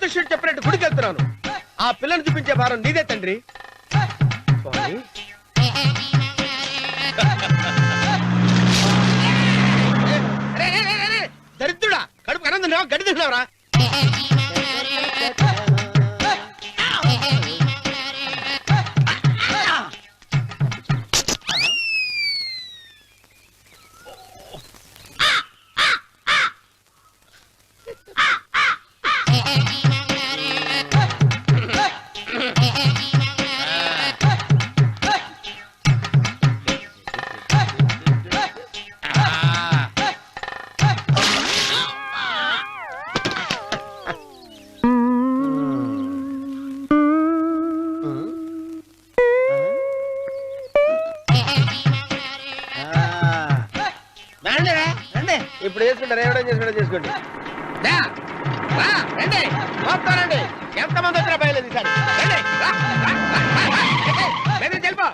జ్యోతిష్యుడు చెప్పినట్టు గుడికి వెళ్తున్నాను. ఆ పిల్లని చూపించే భారం నీదే తండ్రి. స్వామి దరిద్రుడా, కడుపు అన్నం తిన్నావా గడ్డి తిన్నావరా? ఇప్పుడు చేసుకుంటారు, ఏమైనా చేసుకోండి. రండి వస్తానండి. ఎంతమంది వచ్చినా బయలుదేరి సార్ తెలుపా.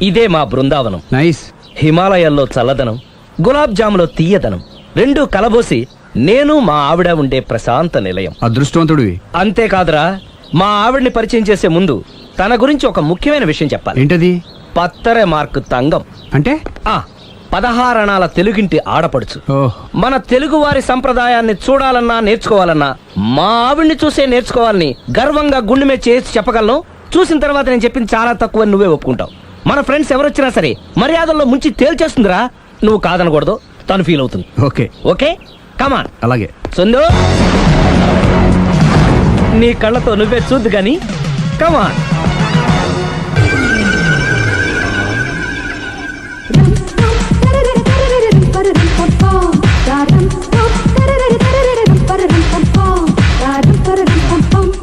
ఇదే మా బృందావనం. నైస్. హిమాలయాల్లో చల్లదనం, గులాబ్ జాములో తీయదనం రెండూ కలబోసి నేను మా ఆవిడ ఉండే ప్రశాంత నిలయం. అదృష్టవంతుడివి. అంతేకాదురా, మా ఆవిడ్ని పరిచయం చేసే ముందు తన గురించి ఒక ముఖ్యమైన విషయం చెప్పాలి. ఏంటది? పత్తరె మార్కు తంగం అంటే 16 అణాల తెలుగింటి ఆడపడుచు. మన తెలుగు వారి సంప్రదాయాన్ని చూడాలన్నా నేర్చుకోవాలన్నా మా ఆవిడ్ని చూసే నేర్చుకోవాలని గర్వంగా గుండె మీద చేసి చెప్పగలను. చూసిన తర్వాత నేను చెప్పింది చాలా తక్కువ, నువ్వే ఒప్పుకుంటావు. మన ఫ్రెండ్స్ ఎవరొచ్చినా సరే మర్యాదల్లో ముంచి తేల్చేస్తుందిరా. నువ్వు కాదనకూడదు, తను ఫీల్ అవుతుంది. Okay okay come on. అలాగే. సుందు, నీ కళ్ళతో నువ్వే చూద్దు గాని కమాన్.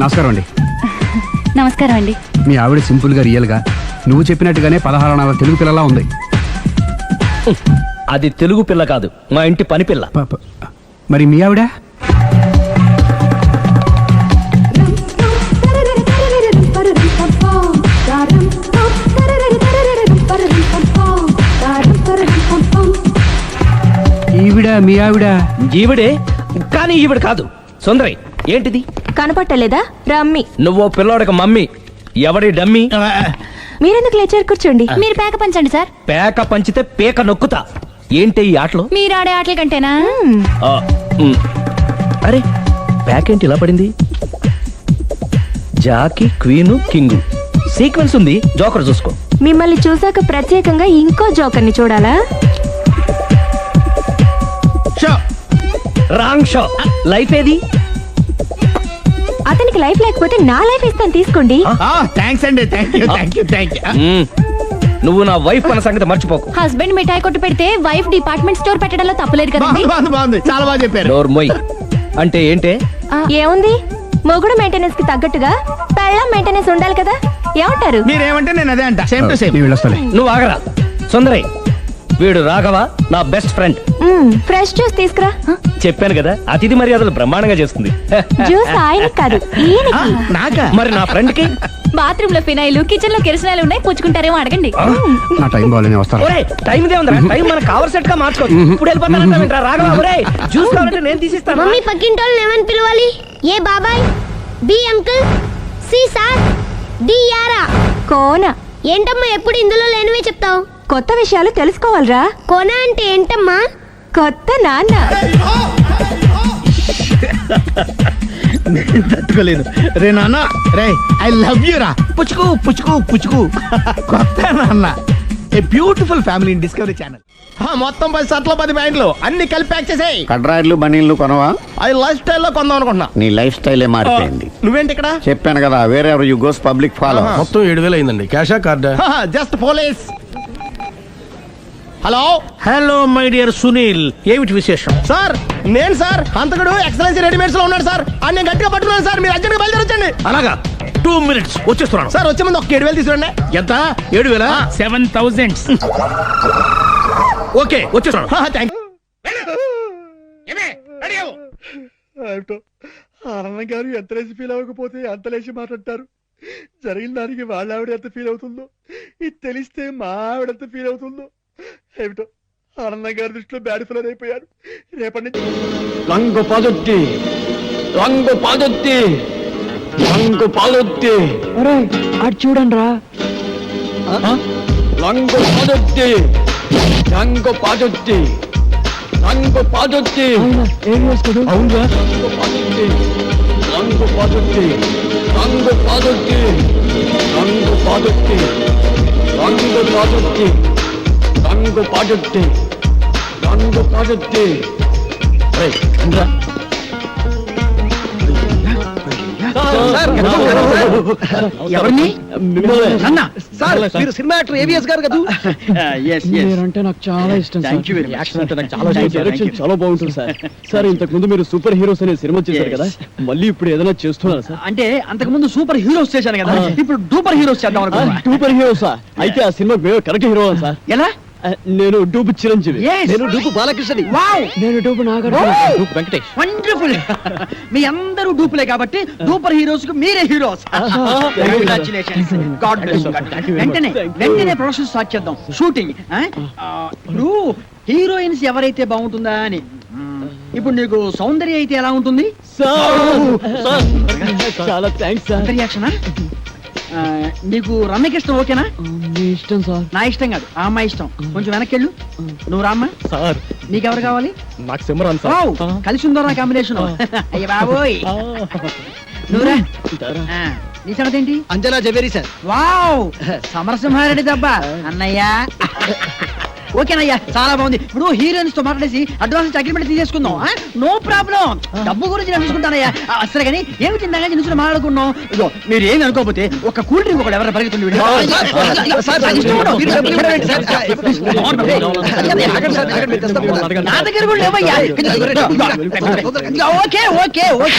నమస్కారం అండి. నమస్కారం అండి. మీ ఆవిడ సింపుల్ గా రియల్ గా నువ్వు చెప్పినట్టుగానే 16 అణాల తెలుగు పిల్లలా ఉంది. అది తెలుగు పిల్ల కాదు, మా ఇంటి పని పిల్ల. మరి మీ ఆవిడ? ఈవిడ మీ ఆవిడ? ఈవిడే, కానీ ఈవిడ కాదు. సుందరి, ఏంటిది కనపట్టలేదా? రమ్మి. నువ్వు పిల్లోడక మమ్మీ. ఎవడి డమ్మి? మీరెందుకు లేచారు? కూర్చోండి. మీరు పేక పంచండి సార్. పేక పంచితే పేక నొక్కుతా. ఏంటి ఈ ఆటలు? మీరు ఆడే ఆటల కంటేనా? అరే, పేక ఏంటి ఇలా పడింది? జాకీ, క్వీను, కింగు సీక్వెన్స్ ఉంది. జోకర్ చూసుకో. మిమ్మల్ని చూసాక ప్రత్యేకంగా ఇంకో జోకర్ని చూడాలా? Wrong show. లైఫ్ ఏది? అతనికి లైఫ్ లేకపోతే నా లైఫ్ ఇస్తాను, తీసుకోండి. థ్యాంక్స్ అండి. నువ్వు నా వైఫ్ అన్న సంగతి మర్చిపోకు. హస్బెండ్ మిఠాయి కొట్టు పెడితే వైఫ్ డిపార్ట్మెంట్ స్టోర్ పెట్టడంలో తప్పలేదు కదండి. బాగుంది, చాలా బాగా చెప్పారు. డోర్ మొయ్. అంటే ఏంటే? ఏముంది, మొగుడు మెయింటెనెన్స్ కి తగ్గట్టుగా పెళ్ళాం మెయింటెనెన్స్ ఉండాలి కదా. ఏమంటారు? మీరేమంటే నేను అదే అంట. Same to same. నువ్వు ఆగరా. సుందరి, వీడు రాఘవ, నా బెస్ట్ ఫ్రెండ్. ఫ్రెష్ జ్యూస్ తీసుకురా. చెప్పాను కదా, అతిథి మర్యాదలు బ్రహ్మాండంగా చేస్తుంది. జ్యూస్ ఆయనకి కాదు, ఈయనకి. మరి నా ఫ్రెండ్ కి బాత్రూమ్ లో ఫినాయిల్ కిచెన్ లో కిరసనాయిలు ఉన్నాయి పుచ్చుకుంటారేమో అడగండి నా టైం బాగాలేని వస్తాను. ఒరే టైం ఇదే ఉందా? టైం మనకు కవర్ సెట్ గా మార్చుకోవచ్చు. ఇప్పుడు వెళ్ళిపోతానంటా రాఘవ. ఒరే జ్యూస్ కావాలంటే నేను తీసిస్తాను. మమ్మీ పక్కింటోళ్ళని ఏమని పిలవాలి? ఏ బాబాయ్, B uncle, C sir, D యారా. కోన. ఏంటమ్మా ఎప్పుడు ఇందులో లేనివే చెప్తావు? కొత్త విషయాలు తెలుసుకోవాలరా. కోన అంటే ఏంటమ్మా? కొత్త నాన్న. నేను తట్టుకోలేదు. రే నాన్న, రే ఐ లవ్ యూ రా. పుచ్చుకు పుచ్చుకు పుచ్చుకు. కొత్త నాన్న, a beautiful family in discovery channel. మొత్తం 10 షర్ట్లు 10 ప్యాంట్లు అన్ని కలిపి ప్యాక్ చేసేయ్. కడ్రాయిలు బనీళ్లు కొనవా? అది లైఫ్ స్టైల్లో కొందాం అనుకుంటున్నా. నీ లైఫ్ స్టైలే మారిపోయింది. నువ్వేంటి ఇక్కడ? చెప్పాను కదా, వేరే ఎవరు యు గోస్ పబ్లిక్ ఫాలో. మొత్తం 7,000 అయిందండి. క్యాషా కార్డా? Just police. Hello hello my dear Sunil, ఏమిటి విశేషం? సార్, నేను సార్ అంతకుడు ఎక్సలెన్సీ రెడీమేడ్స్ లో ఉన్నాడు సార్. అని నేను గట్టిగా పట్టుకున్నాను సార్. మీరు అర్జెంట్గా బయలుదేరొచ్చండి. అలాగా, 2 minutes వచ్చేస్తున్నాను. సార్ వచ్చే ముందు ఒక 7,000 తీసుకురండి. ఎంత? 7,000? 7,000. ఓకే వచ్చేస్తున్నాను. థ్యాంక్ ఆనందం గారు ఎంత లేచి ఫీల్ అవ్వకపోతే అంత లేచి మాట్లాడతారు. జరిగిన దానికి వాళ్ళ ఆవిడ ఎంత ఫీల్ అవుతుందో, ఇది తెలిస్తే మా ఆవిడ ఎంత ఫీల్ అవుతుందో ఏమిటో. ఆనందం గారి దృష్టిలో బ్యాడ్ ఫీలర్ అయిపోయారు. రేపటి నుంచి రంగు పాదొత్తి, రంగు పాదొత్తి, రంగు పాదొత్తి. అటు చూడండి రా. రంగు పాదొత్తి, రంగు పాదొత్తి, రంగు పాదొత్తి. అవునురా, రంగు పాదొత్తి, రంగు పాదొత్తి, రంగు పాదొత్తి, రంగు పాదొత్తి, రంగు పాదొత్తి, రంగు పాదొత్తి, రంగు పాదొత్తి. ఎవరిని? అన్న సార్, మీరు సినిమా యాక్టర్ ఏవిఎస్ గారు కదా? మీరంటే నాకు చాలా ఇష్టం సార్. యాక్షన్ అంటే నాకు చాలా మీ డైరెక్షన్ చాలా బాగుంటుంది సార్. సార్ ఇంతకు ముందు మీరు సూపర్ హీరోస్ అనే సినిమా చేశారు కదా, మళ్ళీ ఇప్పుడు ఏదైనా చేస్తున్నారు సార్? అంటే అంతకు ముందు సూపర్ హీరోస్ చేశాను కదా, ఇప్పుడు డూపర్ హీరోస్ చేద్దాం అనుకున్నా. సూపర్ హీరోసా? అయితే ఆ సినిమా మేము కరెక్ట్ హీరో సార్. ఎలా? నేను డూపు చిరంజీవి. Yes. నేను డూపు బాలకృష్ణని. వావ్, నేను dupe Nagarjuna. Dupe Venkatesh. Wonderful. మీ అందరూ డూపులే కాబట్టి డూపర్ హీరోస్ కు మీరే హీరోస్. కంగ్రాచులేషన్స్. God bless. వెంటనే ప్రొడక్షన్ స్టార్ట్ చేద్దాం, షూటింగ్. ఇప్పుడు హీరోయిన్స్ ఎవరైతే బాగుంటుందా అని. ఇప్పుడు నీకు సౌందర్య అయితే ఎలా ఉంటుంది? చాలా థ్యాంక్స్ సార్. రియాక్షనా? నీకు రమ్యకృష్ణ ఓకేనా? మీ ఇష్టం సార్. నా ఇష్టం కాదు, ఆ అమ్మాయి ఇష్టం. కొంచెం వెనక్కి వెళ్ళు. నువ్వు రామ్మా. సార్ నీకెవరు కావాలి? నాకు సిమరాన్ వావ్, కలిసి ఉందో నా కాంబినేషన్. అయ్య బాబోయ్. నువ్వురా. నీ సంగతి ఏంటి? అంజనా జవేరి సార్. వావ్, సమరసింహారెడ్డి దెబ్బ అన్నయ్య. ఓకేనయ్యా, చాలా బాగుంది. ఇప్పుడు హీరోయిన్స్ తో మాట్లాడేసి అడ్వాన్స్ అగ్రిమెంట్ తీసేసుకుందాం. నో ప్రాబ్లం, డబ్బు గురించి నేను చూసుకుంటానయ్యా. సరే కానీ ఏమి తిందాగా నుంచి మాట్లాడుకున్నాం. ఇదో మీరు ఏమి అనుకోకపోతే ఒక కూల్ డ్రింక్ ఒకటి ఎవరైనా పరిగెత్తుంది. నా దగ్గర కూడా లేవయ్యా. Okay okay okay.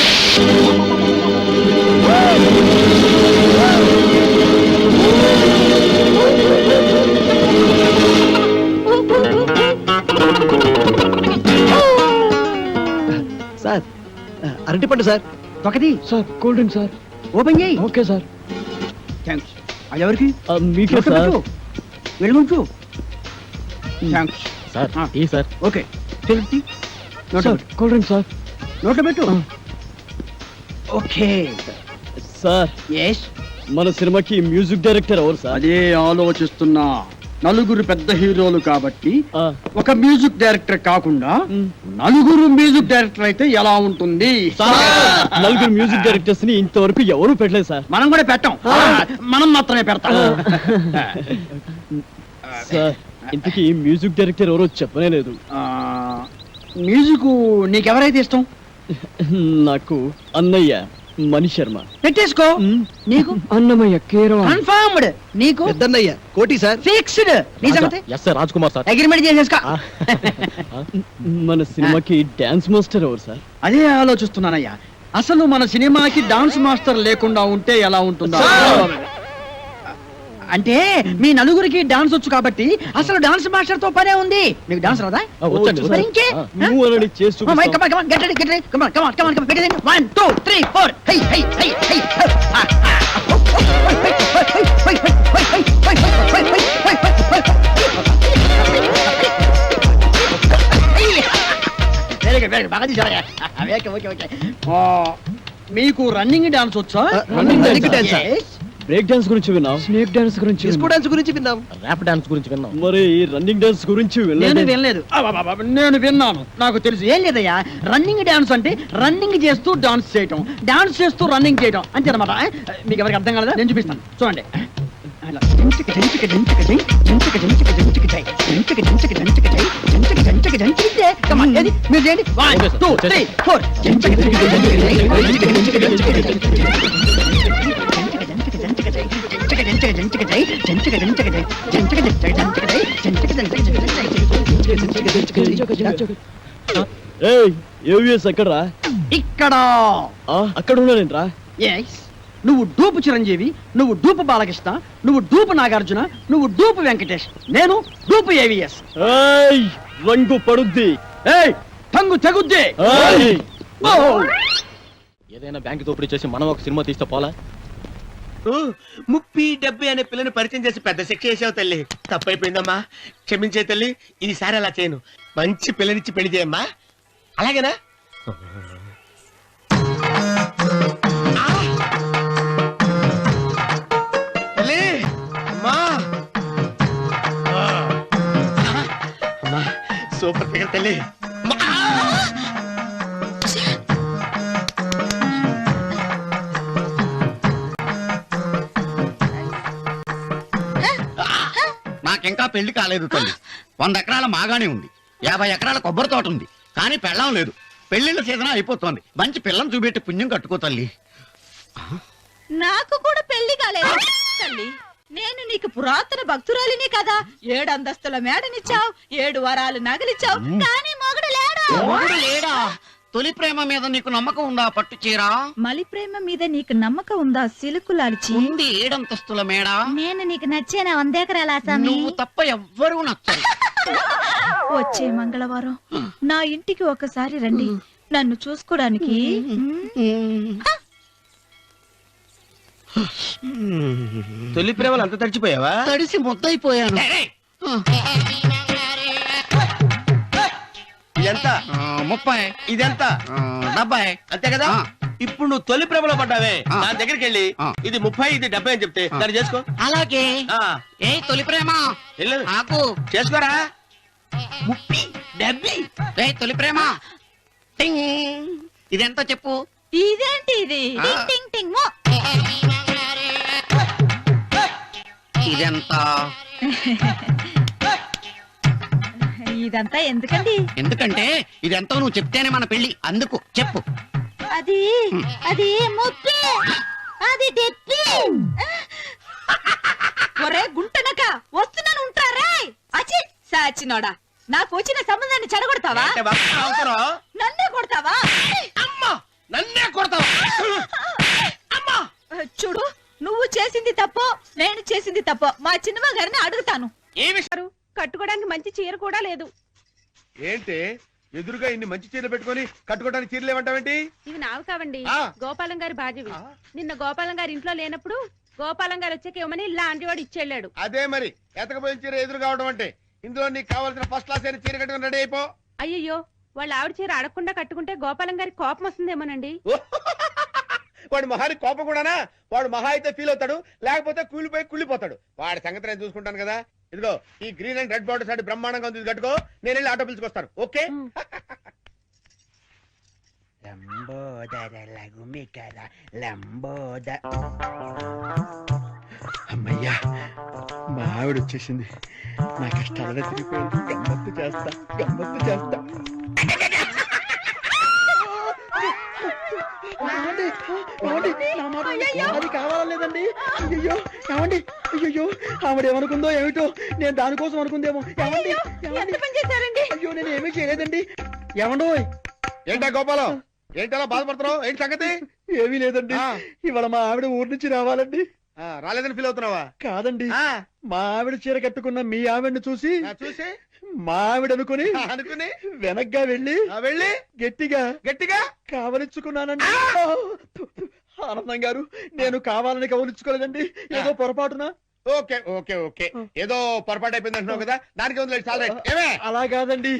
సార్, అరటిపండు సార్. ఒకటి sir cool drink sir. Open చేయి. Okay sir. థ్యాంక్స్. అది ఎవరికి? మీకే సార్. వెళ్ళుంచు. థ్యాంక్స్ సార్ ఈ sir. Okay. Sir cool drink sir. నోట్లో పెట్టు. Okay sir, yes. మన సినిమాకి మ్యూజిక్ డైరెక్టర్ ఎవరు సార్? అదే ఆలోచిస్తున్నా. నలుగురు పెద్ద హీరోలు కాబట్టి ఒక మ్యూజిక్ డైరెక్టర్ కాకుండా నలుగురు మ్యూజిక్ డైరెక్టర్ అయితే ఎలా ఉంటుంది? నలుగురు మ్యూజిక్ డైరెక్టర్స్ ని ఇంతవరకు ఎవరు పెట్టలేదు సార్. మనం కూడా పెట్టాం, మనం మాత్రమే పెడతాం. సార్ ఇంతకీ మ్యూజిక్ డైరెక్టర్ ఎవరో చెప్పనే లేదు. మ్యూజిక్ నీకెవరైతే ఇష్టం? నాకు అన్నయ్య మణి శర్మ. పెట్టేసుకో. నీకు? అన్నమయ్య కేరళ. కన్ఫర్మ్డ్. నీకు? పెద్దన్నయ్య కోటి సార్. ఫిక్స్డ్. నీ సంగతి? Yes sir, Raj Kumar sir. Agreement చేసేసుకో. మన సినిమాకి డాన్స్ మాస్టర్ ఎవరు సార్? అదే ఆలోచిస్తున్నానయ్యా. అసలు మన సినిమాకి డాన్స్ మాస్టర్ లేకుండా ఉంటే ఎలా ఉంటుందో. అంటే మీ నలుగురికి డాన్స్ వచ్చు కాబట్టి అసలు డాన్స్ మాస్టర్ తో పనే ఉంది. మీకు డాన్స్ రాదా? మరి ఇంకే? నువ్వు అలాంటి చేస్తూ Come on, get ready, get ready. Come on. 1, 2, 3, 4. Hey. Very good very good బాగా తీసారా ఓకే ఓకే ఓకే మీకు రన్నింగ్ డాన్స్ వచ్చా running dance ఆ? Yes. బ్రేక్ డాన్స్ గురించి విన్నాం స్నేక్ డాన్స్ గురించి డిస్కో డాన్స్ గురించి విన్నాం. ర్యాప్ డాన్స్ గురించి విన్నాం. మరి రన్నింగ్ డాన్స్ గురించి నేను వినలేదు. వినలేదు అబ్బబ్బబ్బ, నేను విన్నాను, నాకు తెలుసు. ఏం లేదయ్యా, రన్నింగ్ డాన్స్ అంటే రన్నింగ్ చేస్తూ డాన్స్ చేయటం, డాన్స్ చేస్తూ రన్నింగ్ చేయటం అంతే అనమాట. మీకు ఎవరికి అర్థం కాలేదా? నేను చూపిస్తాను చూడండి. అలా జంచిక జంచిక జంచిక జై, జంచిక జంచిక జంచిక జై, జంచిక జంచిక జంచిక జై, జంచిక జంచిక జంచిక జై. Come on, ఏది? మీరు చేయండి. 1 2 3 4 జంచిక జంచిక జంచిక జై, జంచిక జంచిక జంచిక జై, ఏయ్ ఏవిఎస్ ఎక్కడరా? ఇక్కడ అక్కడ ఉన్నానేంట్రా? ఎస్, నువ్వు డూపు చిరంజీవి, నువ్వు డూపు బాలకృష్ణ, నువ్వు డూపు నాగార్జున, నువ్వు డూపు వెంకటేష్, నేను డూపు ఏవిఎస్. ఏయ్ రంగు పడుద్ది. ఏయ్ టంగు తెగుద్ది. ఏయ్! ఓ! ఏదైనా బ్యాంక్ దోపిడీ చేసి మనం ఒక సినిమా తీస్తే పోలా? ముప్పి 70 అనే పిల్లని పరిచయం చేసి పెద్ద శిక్ష చేసావు తల్లి. తప్పైపోయిందమ్మా, క్షమించే తల్లి. ఈసారి అలా చేయను. మంచి పిల్లనిచ్చి పెళ్లి చేయమ్మా. అలాగేనా? ఆ! తల్లి, అమ్మా. అమ్మా, సూపర్ ఫిగర్ తల్లి. అమ్మా! నాకింకా పెళ్లి కాలేదు తల్లి. 100 ఎకరాల మాగానే ఉంది, 50 ఎకరాల కొబ్బరి తోట ఉంది, కానీ పెళ్ళం లేదు. పెళ్లిళ్ళ సీజన్ అయిపోతుంది. మంచి పిల్లని చూపెట్టి పుణ్యం కట్టుకో తల్లి. నాకు కూడా పెళ్లి కాలేదు తల్లి. నేను నీకు పురాతన భక్తురాలిని కదా. 7 అంతస్తుల మేడనిచ్చావు, 7 వరాలు నగలిచ్చావు, కానీ మొగుడు లేడు. మొగుడు లేడా? తొలి ప్రేమ మీద నీకు నమ్మకం ఉందా? పట్టు చీరా మలి ప్రేమ మీద నీకు నమ్మకం ఉందా? సిలుకులాల్చి ఉంది 7 అంతస్తుల మేడ. నేను నీకు నచ్చేనా 100 ఎకరాల ఆసామి? నువ్వు తప్ప ఎవ్వరూ నచ్చరు. వచ్చే మంగళవారం నా ఇంటికి ఒకసారి రండి, నన్ను చూసుకోడానికి. తొలి ప్రేమలు అంత తడిచిపోయావా? తడిసి ముద్దయిపోయాను. ఎంత? 30. ఇదెంత? 70. అంతే కదా. ఇప్పుడు నువ్వు తొలి ప్రేమలో పడ్డావే, దాని దగ్గరికి వెళ్ళి ఇది 30 ఇది 70 అని చెప్తే దాన్ని చేసుకో. అలాగే. ఆ, ఏ తొలి ప్రేమ వెళ్ళు. నాకు చేసుకోరా. 30 70. ఏ తొలి ప్రేమ టింగ్. ఇదెంత చెప్పు? ఇదేంటి ఇది? టింగ్ టింగ్ టింగ్ మో. ఇదెంత? ఇదంతా ఎందుకండి? ఎందుకంటే ఇదెంతో నువ్వు చెప్తేనే మన పెళ్లి. అందుకు చెప్పు. అది అది ముప్పి, అది డెప్పి. ఒరే గుంటనక, వస్తున్నాను ఉంటారా? అచి సాచినోడా, నాకు వచ్చిన సంబంధాన్ని చెడగొడతావా? అంటే బాగా అవసరం. నన్నే కొడతావా? అమ్మా, నన్నే కొడతావా? అమ్మా, చూడు, నువ్వు చేసింది తప్పో నేను చేసింది తప్పో మా చిన్నమ్మ గారిని అడుగుతాను. ఏ విషయం? కట్టుకోవడానికి మంచి చీర కూడా లేదు. ఏంటి ఎదురుగా ఇన్ని మంచి చీరలు పెట్టుకొని కట్టుకోవడానికి చీరలు ఏమంటావేంటి? ఇవి నావి కావండి, ఆ. గోపాలం గారి బాధ్యవి. నిన్న గోపాలం గారి ఇంట్లో లేనప్పుడు గోపాలం గారు వచ్చాక ఇవ్వమని లాంటి వాడు ఇచ్చెళ్ళాడు. అదే మరి ఎతకపోయిన చీర ఎదురు కావడం అంటే. ఇందులో నీకు కావాల్సిన ఫస్ట్ క్లాస్ అయిన చీర కట్టుకుని రెడీ అయిపో. అయ్యయ్యో, వాళ్ళ ఆవిడ చీర అడగకుండా కట్టుకుంటే గోపాలం గారి కోపం వస్తుందేమోనండి. వాడు మహాని కోపం కూడానా? వాడు మహా అయితే ఫీల్ అవుతాడు, లేకపోతే కూలిపోయి కుళ్ళిపోతాడు. వాడి సంగతి నేను చూసుకుంటాను కదా. ఇదిగో ఈ గ్రీన్ అండ్ రెడ్ బార్డర్ సాటి బ్రహ్మాండంగా ఉంది, ఇది కట్టుకో. నేను వెళ్ళి ఆటో పిలుచుకొస్తాను. ఓకే? అమ్మయ్యా, మా ఆవిడ వచ్చేసింది. నా కష్టాలనే తిరిగిపోయింది. గమ్మత్తు చేస్తా, గమ్మత్తు చేస్తా. అది కావాలేదండి. అయ్యో ఏమండి, అయ్యో ఆవిడ ఏమనుకుందో ఏమిటో, నేను దానికోసం అనుకుందేమో. ఏమండి, అయ్యో నేను ఏమీ చేయలేదండి. ఏమండో? ఏంటా గోపాలం, ఏంటలా బాధపడుతున్నావు? ఏంటి సంగతి? ఏమీ లేదండి, ఇవాళ మా ఆవిడ ఊరి నుంచి రావాలండి. రాలేదని ఫీల్ అవుతున్నావా? కాదండి, మా ఆవిడ చీర కట్టుకున్న మీ ఆవిడని చూసి మా ఆవిడ అనుకుని వెనక్గా వెళ్ళి గట్టిగా గట్టిగా కావలించుకున్నానండి. ఆనందం గారు నేను కావాలని కవలించుకోలేదండి, ఏదో పొరపాటున. ఓకే ఓకే ఓకే ఏదో పొరపాటు అయిపోయింది అంటున్నావు కదా, దానికి వదిలేదు చాలా ఏమే. అలా కాదండి,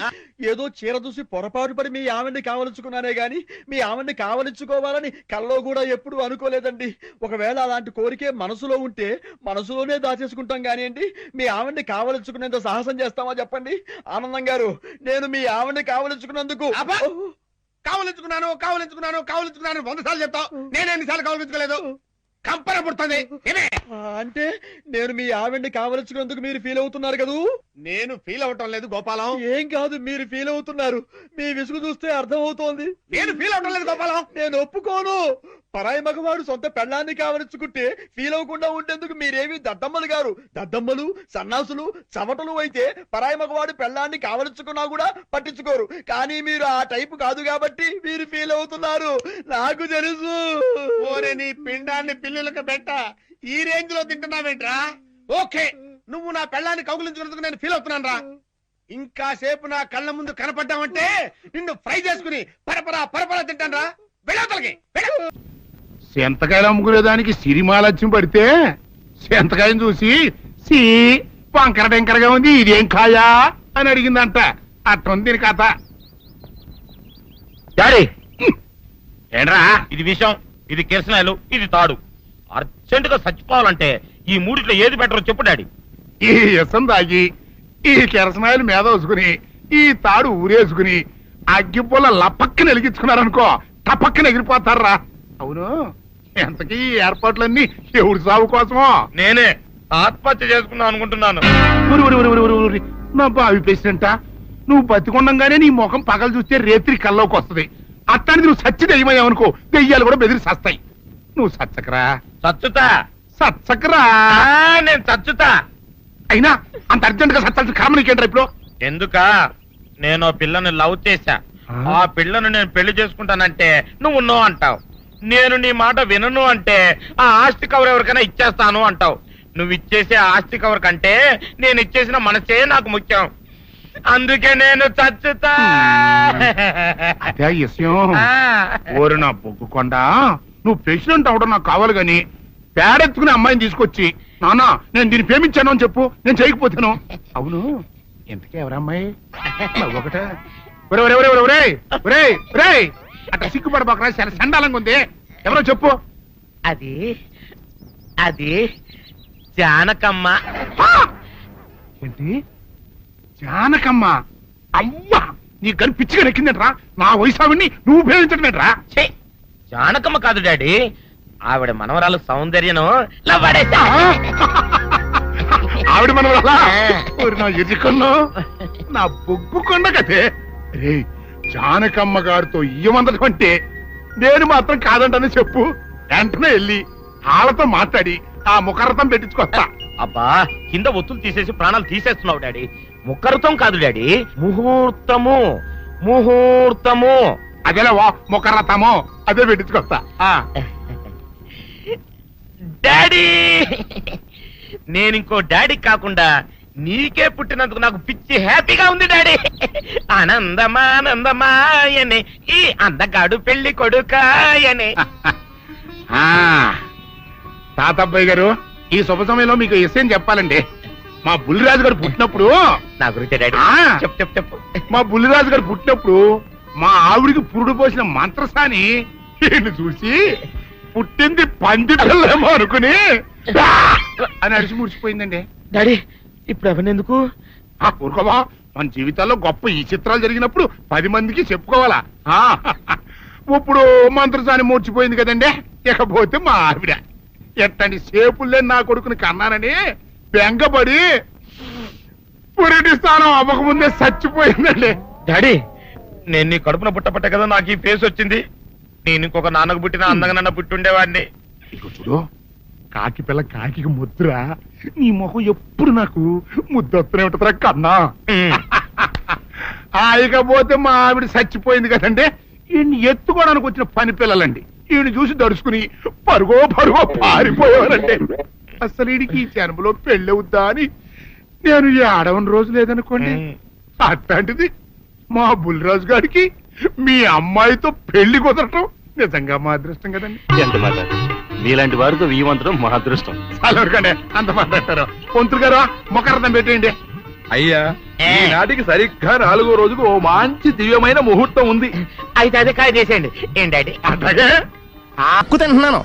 ఏదో చీర చూసి పొరపాటు పడి మీ ఆవిడ్ని కావలించుకున్నానే గాని మీ ఆవిడ్ని కావలించుకోవాలని కల్లో కూడా ఎప్పుడు అనుకోలేదండి. ఒకవేళ అలాంటి కోరికే మనసులో ఉంటే మనసులోనే దాచేసుకుంటాం కానివ్వండి, మీ ఆవిడ్ని కావలించుకునేంత సాహసం చేస్తామా చెప్పండి? ఆనందం గారు, నేను మీ ఆవిడ్ని కావలించుకున్నందుకు కావలించుకున్నాను కావలించుకున్నాను కావలించుకున్నాను 100 సార్లు చెప్తావు, నేను ఎన్నిసార్లు కావలించుకోలేదు? కంపన పుడుతుంది. అంటే నేను మీ ఆవిడ్ని కావలించుకున్నందుకు మీరు ఫీల్ అవుతున్నారు కదూ? నేను ఫీల్ అవటం లేదు గోపాలం. ఏం కాదు, మీరు ఫీల్ అవుతున్నారు. మీ విసుగు చూస్తే అర్థం అవుతోంది. నేను ఫీల్ అవటం లేదు గోపాలం. నేను ఒప్పుకోను. పరాయి మగవాడు సొంత పెళ్ళాన్ని కావలించుకుంటే ఫీల్ అవ్వకుండా ఉండేందుకు మీరేమి దద్దమ్మలు గారు, దద్దమ్మలు సన్నాసులు చవటలు అయితే పరాయి మగవాడు పెళ్ళాన్ని కావలించుకున్నా కూడా పట్టించుకోరు. కానీ మీరు ఆ టైపు కాదు కాబట్టి మీరు ఫీల్ అవుతున్నారు, నాకు తెలుసు. ఓరే నీ పిండాన్ని పిల్లులకు పెట్ట, ఈ రేంజ్ లో తింటున్నావేంట్రా? ఓకే, నువ్వు నా పెళ్ళాన్ని కౌగులించుకున్నందుకు నేను ఫీల్ అవుతున్నాను రా. ఇంకా సేపు నా కళ్ళ ముందు కనపడ్డావంటే నిన్ను ఫ్రై చేసుకుని పరపరా పరపరా తింటాను రా. వెళ్ళవతలకి సెంతకాయలు అమ్ముకునేదానికి సిరిమాలత్యం పడితే సెంతకాయని చూసి సి వంకర టెంకరగా ఉంది, ఇదేం కాయా అని అడిగిందంట. అట్టుంది దీని కథ. డాడీ ఏంట్రా ఇది విషయం, ఇది కిరసనాయలు, ఇది తాడు. అర్జెంట్ గా చచ్చిపోవాలంటే ఈ మూడిట్లో ఏది బెటరో చెప్పు డాడీ. ఈ ఇసం తాగి ఈ కిరసనాయలు మీద వేసుకుని ఈ తాడు ఊరేసుకుని అగ్గిపుల్ల లపక్కన వెలిగించుకున్నారనుకో టపక్కన ఎగిరిపోతారా. అవును, ఎంతకీ ఈ ఏర్పాట్లన్నీ ఎవరి సాగు కోసమో? నేనే ఆత్మహత్య చేసుకుందాం అనుకుంటున్నాను. నా బావి ప్రెసిడెంటా, నువ్వు బతికొండంగానే నీ ముఖం పగలు చూస్తే రేత్రి కల్లోకి వస్తుంది. అట్టానికి నువ్వు సచ్చి దెయ్యమయ్యావనుకో దెయ్యాలు కూడా బెదిరి సస్తాయి. నువ్వు సచ్చకరా. చచ్చుతా సచ్చకరా. నేను చచ్చుతా. అయినా అంత అర్జెంట్ గా సచ్చాల్సిన కారణం నీకేంట్రా ఇప్పుడు? ఎందుక నేను పిల్లని లవ్ చేశా, ఆ పిల్లను నేను పెళ్లి చేసుకుంటానంటే నువ్వు నో అంటావు. నేను నీ మాట వినను అంటే ఆ ఆస్తి కవర్ ఎవరికైనా ఇచ్చేస్తాను అంటావు. నువ్వు ఇచ్చేసే ఆస్తి కవర్ కంటే నేను ఇచ్చేసిన మనసే నాకు ముఖ్యం. అందుకే నేను చచ్చుతా. అదే విషయం. ఓరు నా బొగ్గుకొండ, నువ్వు ప్రెసిడెంట్ అవడం నాకు కావాలి గాని పేడెత్తుకునే అమ్మాయిని తీసుకొచ్చి నానా నేను దీన్ని ప్రేమించాను అని చెప్పు, నేను చేయకపోతాను. అవును, ఎంతకే ఎవరమ్మాయి? ఒకటే అట్లా సిగ్గుపడబాకరా, చాలా సండాలంగా ఉంది. ఎవరో చెప్పు. అది అది జానకమ్మ. ఏంటి జానకమ్మ? అమ్మా, నీ గని పిచ్చిగా నెక్కిందంట్రా. నా వయసావిని నువ్వు ప్రేమించడమేట్రా? జానకమ్మ కాదు డాడీ, ఆవిడ మనవరాలు సౌందర్యను ఆవిడ మనవరాలా? నా ఎదుకున్నా నా బొగ్గుకొండ కదే. రే, జానకమ్మ గారితో ఇయ్యమందడం అంటే నేను మాత్రం కాదంటని చెప్పు. వెంటనే వెళ్ళి వాళ్ళతో మాట్లాడి ఆ ముఖరథం పెట్టించుకొస్తా. అబ్బా, కింద ఒత్తులు తీసేసి ప్రాణాలు తీసేస్తున్నావు డాడీ. ముఖరథం కాదు డాడీ, ముహూర్తము. ముహూర్తము అదేలా ముఖరథము, అదే పెట్టించుకొస్తా. డాడీ, నేను ఇంకో డాడీ కాకుండా నీకే పుట్టినందుకు నాకు పిచ్చి హ్యాపీగా ఉంది డాడీ. ఆనందమానందమాయనే ఈ అందగాడు పెళ్లి కొడుకాయనే. తాతబ్బాయి గారు, ఈ శుభ సమయంలో మీకు విషయం చెప్పాలండి. మా బుల్లిరాజు గారు పుట్టినప్పుడు నా గురించి డాడీ చెప్పు చెప్పు చెప్పు. మా బుల్లిరాజు గారు పుట్టినప్పుడు మా ఆవిడికి పురుడు పోసిన మంత్రసాని ఈయన్ని చూసి పుట్టింది పంది పిల్లేమో అనుకుని అని అడిచి ముడిచిపోయిందండి. డాడీ, ఇప్పుడు అవన్నెందుకు? ఊరుకోవా, మన జీవితాల్లో గొప్ప ఈ చిత్రాలు జరిగినప్పుడు 10 మందికి చెప్పుకోవాలా. ఇప్పుడు మంత్రసాని మూర్చిపోయింది కదండి, ఇకపోతే మా ఆవిడ ఎట్టండి సేపుల్లే నా కొడుకుని కన్నానని బెంగపడి పురిటి స్థానం అవ్వకముందే చచ్చిపోయిందండి. డాడీ, నేను నీ కడుపున పుట్టపట్ట కదా నాకు ఈ ఫేస్ వచ్చింది. నేను ఇంకొక నాన్నకు పుట్టిన అందంగా నన్ను పుట్టుండేవాడిని. ఇక చూడు, కాకి పిల్ల కాకి ముద్దురా, నీ మొహం ఎప్పుడు నాకు ముద్దొత్తనే ఉంటుందిరా కన్నా. ఇకపోతే మా ఆవిడ చచ్చిపోయింది కదండి, ఈయన్ని ఎత్తుకోవడానికి వచ్చిన పని పిల్లలండి ఈయన చూసి దడుచుకుని పరుగో పారిపోయేవారండి. అసలు ఈడికి ఈ జన్మలో పెళ్ళవుద్దా అని నేను ఆడవని రోజు లేదనుకోండి. అట్లాంటిది మా బుల్లిరాజు గారికి మీ అమ్మాయితో పెళ్లి కుదరటం నిజంగా మా అదృష్టం కదండి. ఎంత మాట మీలాంటి వారితో వీయమంతరం మా అదృష్టం. చాలా వరకండి అంత మాట్లాడతారు. పొంతులు గారు మొకరదం పెట్టేయండి. అయ్యా ఈనాటికి సరిగ్గా 4వ రోజుకు ఓ మంచి దివ్యమైన ముహూర్తం ఉంది. అయితే అదే కాయ చేసేయండి. ఏంటి అట్లాగే అక్కు తింటున్నాను.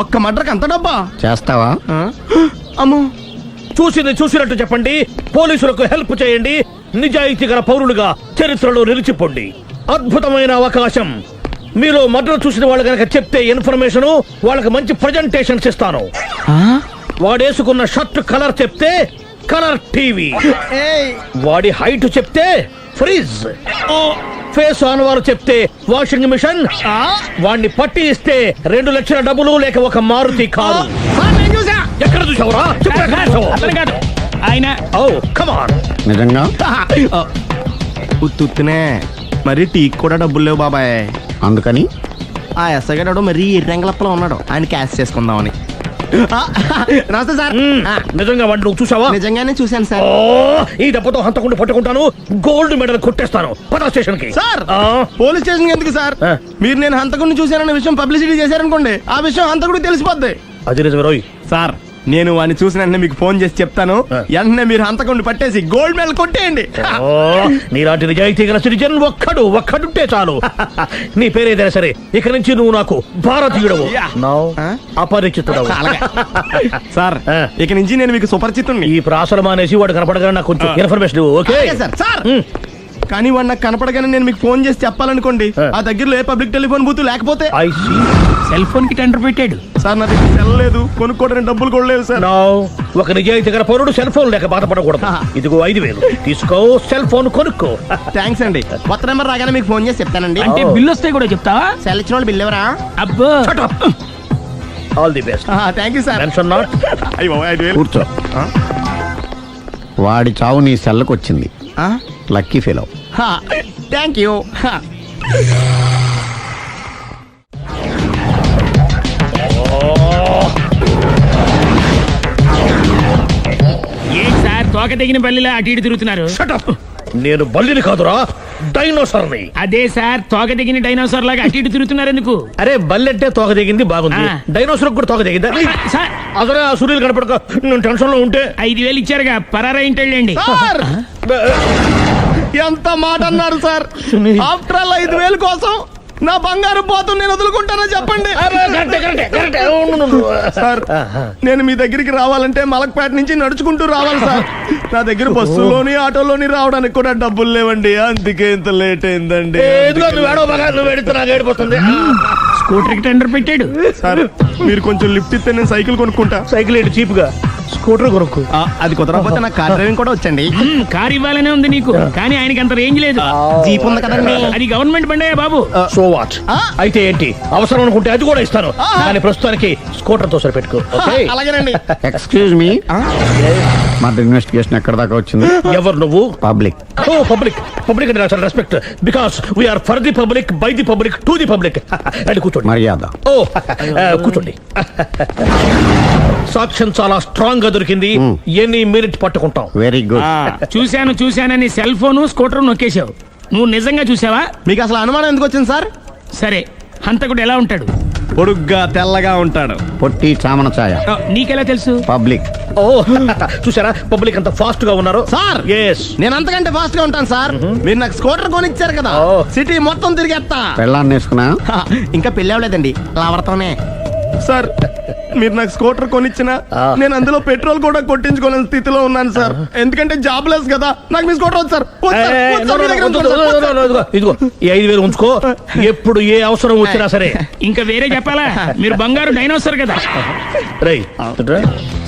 ఒక్క మడ్రకు అంత డబ్బా చేస్తావా? అమ్మో. చూసినట్టు చెప్పండి, పోలీసులకు హెల్ప్ చేయండి, నిజాయితీ గల పౌరులుగా చరిత్రలో నిలిచిపోండి. అద్భుతమైన అవకాశం. మీరు మర్డర్ చూసిన వాళ్ళు కనుక చెప్తే ఇన్ఫర్మేషన్, వాళ్ళకి మంచి ప్రజెంటేషన్స్ ఇస్తాను. వాడేసుకున్న షర్ట్ కలర్ చెప్తే కలర్ టీవీ, వాడి హైట్ చెప్తే ఫ్రిజ్, ఫేస్ ఆన్ వారు చెప్తే వాషింగ్ మిషన్, వాడిని పట్టి ఇస్తే 2 లక్షల డబ్బులు లేక ఒక మారుతి కారు. ఎక్కడ చూసావురా? ఆయన ఓ కమాన్. నిజంగా ఉత్తునే మరి టీకి కూడా డబ్బులు లేవు బాబాయ్. అందుకని ఆ ఎస్ఐ గారు మరీ ఎర్రంగలప్పలో ఉన్నాడు, ఆయన క్యాష్ చేసుకుందామని. నమస్తే సార్. నిజంగా వాడిని నువ్వు చూసావా? నిజంగానే చూశాను సార్. ఈ దెబ్బతో హంతకుండా పట్టుకుంటాను, గోల్డ్ మెడల్ కొట్టేస్తాను. పద స్టేషన్ కి. సార్ పోలీస్ స్టేషన్ ఎందుకు సార్? మీరు నేను హంతకుడిని చూశానన్న విషయం పబ్లిసిటీ చేశారనుకోండి, ఆ విషయం హంతకుడికి తెలిసిపోద్ది. అది నిజమే రోయ్. సార్ నేను వాడిని చూసిన వెంటనే మీకు ఫోన్ చేసి చెప్తాను, వెంటనే మీరు హంతకుడిని పట్టేసి గోల్డ్ మెడల్ కొట్టేయండి. నీలాంటి నిజాయితీ గల సిటిజన్ ఒక్కడుంటే చాలు. నీ పేరేదైనా సరే, ఇక నుంచి నువ్వు నాకు భారతీయుడవు, అపరిచితుడవు. సార్ ఇక నుంచి నేను మీకు సుపరిచితుడిని. ఈ ప్రాసలు మానేసి వాడు కనపడగానే నాకు కొంచెం ఇన్ఫర్మేషన్ ఇవ్వు, ఓకే? సార్ కానీ వాడు నాకు కనపడగానే నేను మీకు ఫోన్ చేసి చెప్పాలనుకోండి, ఆ దగ్గరలో ఏ పబ్లిక్ టెలిఫోన్ బూత్ లేకపోతే. సెల్ ఫోన్ కి టెండర్ పెట్టాడు సార్. నా దగ్గర సెల్ లేదు, కొనుక్కోవడానికి డబ్బులు కూడా లేవు సార్. ఒక నిజాయితీ గల పౌరుడు సెల్ ఫోన్ లేక బాధపడకూడదు. ఇదిగో 5,000 తీసుకో, సెల్ ఫోన్ కొనుక్కో. థ్యాంక్స్ అండి. కొత్త నెంబర్ రాగానే మీకు ఫోన్ చేసి చెప్తానండి. అంటే బిల్ వస్తే కూడా చెప్తావా? సెల్ ఇచ్చిన వాళ్ళు బిల్ ఎవరా? అబ్బో. All the best. Thank you sir. Tension not. కూర్చో. వాడి చావు నీ సెల్లకు వచ్చింది. Lucky fellow. Thank you. ఏంటి సార్ తోక తెగిన బల్లిలా అటు ఇటు తిరుగుతున్నారు? నేను బల్లిని కాదురా, డైనోసార్ని. అదే సార్ తోక తెగిన డైనోసార్ లాగా అటు ఇటు తిరుగుతున్నారు ఎందుకు? అరే బల్లెట్టే తోక దిగింది బాగుంది, డైనోసార్ కూడా తోక దిగిందా? అదరే ఆ సూర్యులు కనపడక నేను టెన్షన్ లో ఉంటే 5,000 ఇచ్చారుగా, పరారా ఇంటండి. ఎంత మాట అన్నారు సార్? ఆఫ్టర్ ఆల్ 5,000 కోసం నా బంగారు పోతు నేను వదులుకుంటానో చెప్పండి సార్. నేను మీ దగ్గరికి రావాలంటే మలక్పేట నుంచి నడుచుకుంటూ రావాలి సార్. నా దగ్గర బస్సులోని ఆటోలోని రావడానికి కూడా డబ్బులు లేవండి, అందుకే ఇంత లేట్ అయిందండి. స్కూటర్ కి టెండర్ పెట్టాడు సార్. మీరు కొంచెం లిఫ్ట్ ఇస్తే నేను సైకిల్ కొనుక్కుంటా. సైకిల్ ఏంటి చీప్ గా, స్కూటర్ కొనుక్కు. అది కుదరకపోతే నాకు కార్ డ్రైవింగ్ కూడా వచ్చండి. కార్ ఇవ్వాలనే ఉంది నీకు, కానీ ఆయనకి అంత రేంజ్ లేదు. జీప్ ఉంది కదండి. అది గవర్నమెంట్ బండే బాబు. So what? అయితే ఏంటి, అవసరం అనుకుంటే అది కూడా ఇస్తాను, కానీ ప్రస్తుతానికి స్కూటర్ తో సరిపెట్టుకో. అలాగేనండి. ఎక్స్క్యూజ్ మీ, మర్డర్ ఇన్వెస్టిగేషన్ ఎక్కడ దాకా వచ్చింది? ఎవరు నువ్వు? పబ్లిక్. ఓ పబ్లిక్. పబ్లిక్ అంటే చాలా respect, because we are for the public, by the public, to the public. And కూర్చోండి. మర్యాద. ఓ కూర్చోండి. సాక్ష్యం చాలా స్ట్రాంగ్ గా దొరికింది, ఎన్ని మినిట్ పట్టుకుంటాం. Very good. చూశానని సెల్ ఫోన్ స్కూటర్ నొక్కేశావు. నువ్వు నిజంగా చూసావా? మీకు అసలు అనుమానం ఎందుకు వచ్చింది సార్? సరే, హంతకుడు ఎలా ఉంటాడు? పొడుగ్గా తెల్లగా ఉంటాడు. పొట్టి చామన ఛాయ. నీకెలా తెలుసు? పబ్లిక్. ఓ చూసారా పబ్లిక్ అంత ఫాస్ట్ గా ఉన్నారు సార్. నేను అంతకంటే ఫాస్ట్ గా ఉంటాను సార్. మీరు నాకు స్కూటర్ కొనిచ్చారు కదా, సిటీ మొత్తం తిరిగేస్తా. పెళ్ళాన్ని వేసుకున్నా? ఇంకా పెళ్ళి అవ్వలేదండి, లావర్తోనే. సార్ మీరు నాకు స్కూటర్ కొనిచ్చినా నేను అందులో పెట్రోల్ కూడా కొట్టించుకోలేని స్థితిలో ఉన్నాను సార్. ఎందుకంటే జాబ్ లెస్ కదా, నాకు మీ స్కూటర్ వద్దు సార్. ఇదిగో ఈ 5,000 ఉంచుకో, ఎప్పుడు ఏ అవసరం వచ్చినా సరే. ఇంకా వేరే చెప్పాలా? మీరు బంగారు డైనోసార్ కదా. రై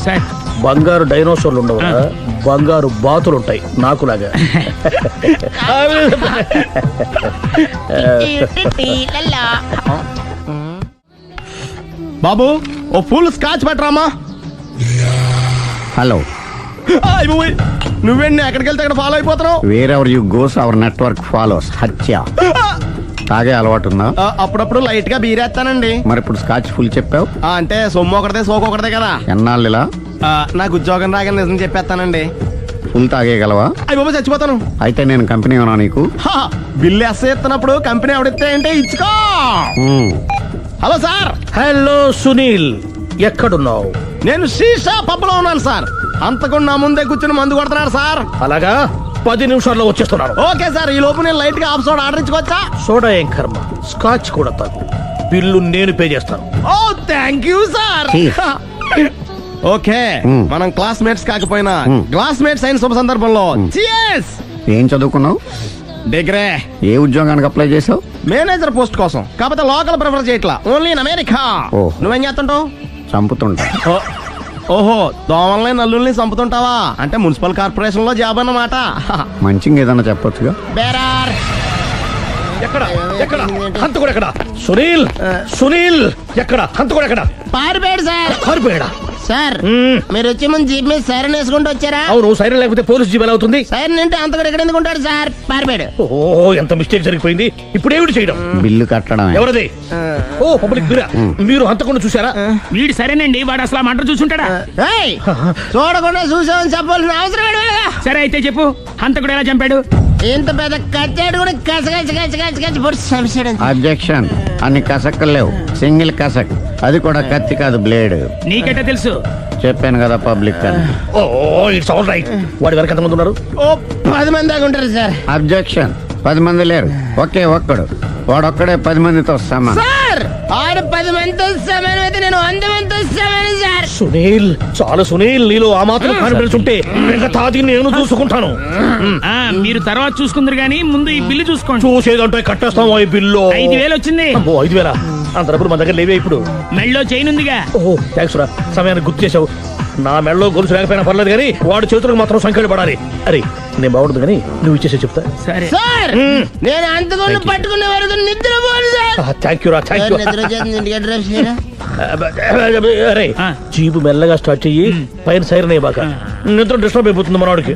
సార్, బంగారు డైనోసార్లు ఉండవు, బంగారు బాతులు ఉంటాయి నాకులాగా. బాబు ఓ ఫుల్ స్కాచ్ పెట్టరామా. హలో. నువ్వేండి ఎక్కడికి వెళ్తే అక్కడ ఫాలో అయిపోతున్నావు? Wherever you goes our network follows. హత్య. తాగే అలవాటు ఉందా? అప్పుడప్పుడు లైట్ గా బీరేస్తానండి. మరి ఇప్పుడు స్కాచ్ ఫుల్ చెప్పావు అంటే సొమ్ము ఒకటిదే సోకు ఒకటిదే కదా. ఎన్నాళ్ళు ఇలా? నాకు ఉద్యోగం రాగానే నిజం చెప్పేస్తానండి. ఫుల్ తాగేయగలవా? అయ్యి బాబా చచ్చిపోతాను. అయితే నేను కంపెనీ ఉన్నా నీకు. బిల్లు ఎత్తనప్పుడు కంపెనీ ఎవడితే అంటే ఇచ్చుకో. Hello sir. హలో సునీల్, ఎక్కడున్నావు? నేను శీషా పబ్లో ఉన్నాను సార్. అంతకుండా నా ముందే కూర్చుని మందు కొడుతున్నాడు సార్. అలాగా, 10 నిమిషాల్లో వచ్చేస్తున్నాను. Okay sir. ఈ లోపు నేను లైట్ గా హాఫ్ సోడా ఆర్డర్ ఇచ్చుకోవచ్చా? సోడా ఏం కర్మ, స్కాచ్ కూడా తాగు. బిల్లు నేను పే చేస్తాను. ఓ థ్యాంక్ యూ సార్. ఓకే, మనం క్లాస్మేట్స్ కాకపోయినా క్లాస్మేట్స్ అయిన శుభ సందర్భంలో cheers. ఏం చదువుకున్నావు? డిగ్రీ. ఏ ఉద్యోగానికి అప్లై చేసావు? మేనేజర్ పోస్ట్ కోసం. కాకపోతే లోకల్ ప్రిఫర్ చేయట్లా, ఓన్లీ ఇన్ అమెరికా. నువ్వేం చేస్తుంటావు? చంపుతుంటా. ఓహో, దోమల్ని నల్లుల్ని చంపుతుంటావా? అంటే మున్సిపల్ కార్పొరేషన్ లో జాబ్ అన్నమాట. మంచిగా ఏదన్నా చెప్పొచ్చుగా. బేరార్. ఎక్కడ ఎక్కడ హంతకుడు ఎక్కడ? సునీల్, సునీల్ ఎక్కడ? హంతకుడు ఎక్కడ? పారిపోయాడు సార్. పారిపోయాడా? సార్ మీరు వచ్చే ముందు జీప్ మీద సైరన్ వేసుకుంటూ వచ్చారా? అవును, సైరన్ లేకపోతే పోలీస్ జీప్ ఎలా అవుతుంది? సైరన్ అంటే అంతకుడు ఎక్కడ ఎందుకు ఉంటాడు సార్? పారిపోయాడు. ఓ, ఎంత మిస్టేక్ జరిగిపోయింది. ఇప్పుడు ఏమిటి చేయడం? బిల్లు కట్టడం. ఎవరది? ఓ, పబ్లిక్ మీరా? మీరు హంతకుండా చూసారా? వీడు సరేనండి, వాడు అసలు ఆ మంట చూసుంటాడా? చూడకుండా చూసామని చెప్పాల్సిన అవసరం లేదు. సరే అయితే చెప్పు, హంతకుడు ఎలా చంపాడు? ఇంత పెద్ద కచ్చాడు కూడా కస అబ్జెక్షన్. అన్ని కసక్కులు లేవు, సింగిల్ కసక్. అది కూడా కత్తి కాదు, బ్లేడ్. నీకెట్టా తెలుసు? చెప్పాను కదా పబ్లిక్ అని. ఓ, ఇట్స్ ఆల్ రైట్. వాడి వరకు ఎంతమంది ఉన్నారు? ఓ 10 మంది దాకా ఉంటారు సార్. అబ్జెక్షన్. 10 మంది లేరు, ఒకే ఒక్కడు. వాడొక్కడే 10 మందితో సమానం. సార్ ఆడు 10 మందితో సమానం అయితే నేను 100 మందితో సమానం సార్. సునీల్, చాలా సునీల్, నీలో ఆ మాత్రం కాన్ఫిడెన్స్ ఉంటే మిగతాది నేను చూసుకుంటాను. మీరు తర్వాత చూసుకుందరు గానీ ముందు ఈ బిల్లు చూసుకోండి. చూసేదంటే కట్టేస్తాం. ఈ బిల్లు 5,000 వచ్చింది. 5,000? అంత డబ్బులు మన దగ్గర లేవే ఇప్పుడు. మెళ్ళో చైన్ ఉందిగా. ఓహో, థ్యాంక్స్ రా, సమయానికి గుర్తు చేసావు. నా మెడలో గొలుసు లేకపోయినా పర్లేదు కానీ వాడి చేతులకు మాత్రం సంఖ్యలు పడాలి. అరే, నేను బాగుంటుంది కానీ నువ్వు ఇచ్చేసే చెప్తా. సరే సార్, నేను అంతకుండా పట్టుకునే వరకు నిద్రపోను సార్. థ్యాంక్ యూ రా, థ్యాంక్ యూ. అరే, జీపు మెల్లగా స్టార్ట్ చెయ్యి, పైన సైరన్ అయ్యి బాగా. నిద్ర డిస్టర్బ్ అయిపోతుంది మనవాడికి.